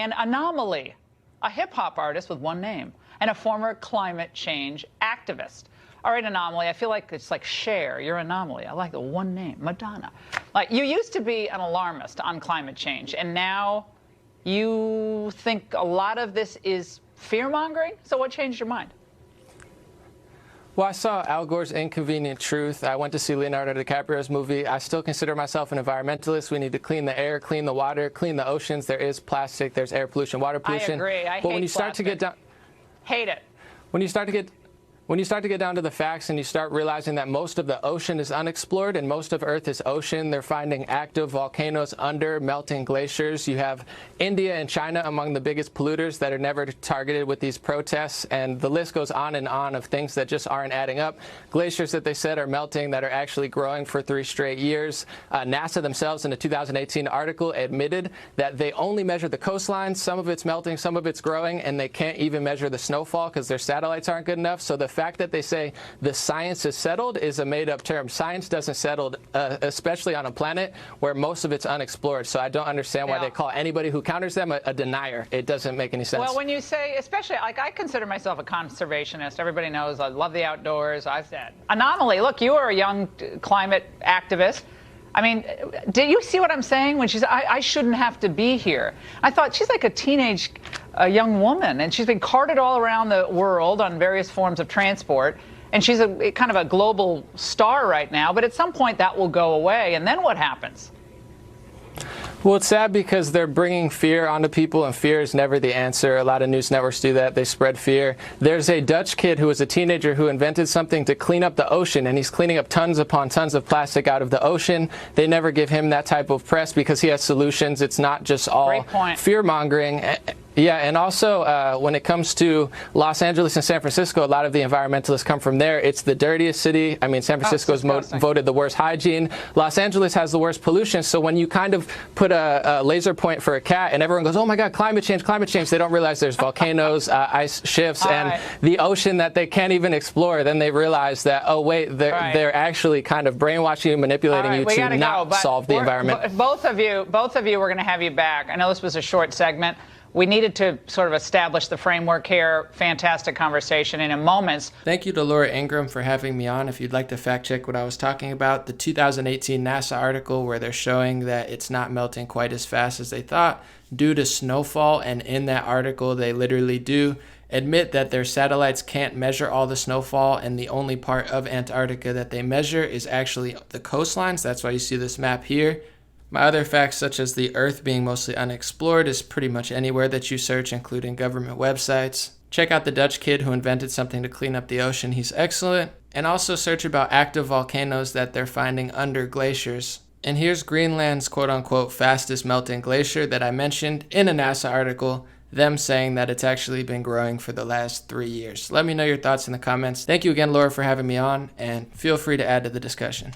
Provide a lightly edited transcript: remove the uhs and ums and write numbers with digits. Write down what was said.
An0maly, a hip-hop artist with one name, and a former climate change activist. All right, An0maly, I feel like it's like Cher. You're An0maly. I like the one name, Madonna. Like, you used to be an alarmist on climate change, and now you think a lot of this is fear-mongering? So what changed your mind? Well, I saw Al Gore's Inconvenient Truth. I went to see Leonardo DiCaprio's movie. I still consider myself an environmentalist. We need to clean the air, clean the water, clean the oceans. There is plastic, there's air pollution, water pollution. I agree. I hate when you start plastic. to get down, hate it. When you start to get down to the facts and you start realizing that most of the ocean is unexplored and most of Earth is ocean, they're finding active volcanoes under melting glaciers. You have India and China among the biggest polluters that are never targeted with these protests, and the list goes on and on of things that just aren't adding up. Glaciers that they said are melting that are actually growing for 3 straight years. NASA themselves in a 2018 article admitted that they only measure the coastline. Some of it's melting, some of it's growing, and they can't even measure the snowfall because their satellites aren't good enough. So the fact that they say the science is settled is a made-up term. Science doesn't settle, especially on a planet where most of it's unexplored. So I don't understand why they call anybody who counters them a denier. It doesn't make any sense. Well, when you say, especially, like, I consider myself a conservationist. Everybody knows I love the outdoors. I've said. An0maly, look, you are a young climate activist. I mean, did you see what I'm saying when she said, I shouldn't have to be here? I thought she's like a teenage young woman, and she's been carted all around the world on various forms of transport, and she's a kind of a global star right now, but at some point that will go away, and then what happens? Well, it's sad because they're bringing fear onto people, and fear is never the answer. A lot of news networks do that. They spread fear. There's a Dutch kid who was a teenager who invented something to clean up the ocean, and he's cleaning up tons upon tons of plastic out of the ocean. They never give him that type of press because he has solutions. It's not just all fear-mongering. Yeah, and also when it comes to Los Angeles and San Francisco, a lot of the environmentalists come from there. It's the dirtiest city. I mean, San Francisco is voted the worst hygiene. Los Angeles has the worst pollution. So when you kind of put a laser point for a cat and everyone goes, oh my God, climate change, they don't realize there's volcanoes, ice shifts, and the ocean that they can't even explore. Then they realize that, oh wait, they're actually kind of brainwashing you, manipulating you to not solve the environment. Both of you, we're going to have you back. I know this was a short segment. We needed to sort of establish the framework here. Fantastic conversation in a moment. Thank you to Laura Ingraham for having me on. If you'd like to fact check what I was talking about, the 2018 NASA article where they're showing that it's not melting quite as fast as they thought due to snowfall, and in that article they literally do admit that their satellites can't measure all the snowfall, and the only part of Antarctica that they measure is actually the coastlines. That's why you see this map here. My other facts, such as the Earth being mostly unexplored, is pretty much anywhere that you search, including government websites. Check out the Dutch kid who invented something to clean up the ocean. He's excellent. And also search about active volcanoes that they're finding under glaciers. And here's Greenland's quote-unquote fastest melting glacier that I mentioned in a NASA article, them saying that it's actually been growing for the last 3 years. Let me know your thoughts in the comments. Thank you again, Laura, for having me on, and feel free to add to the discussion.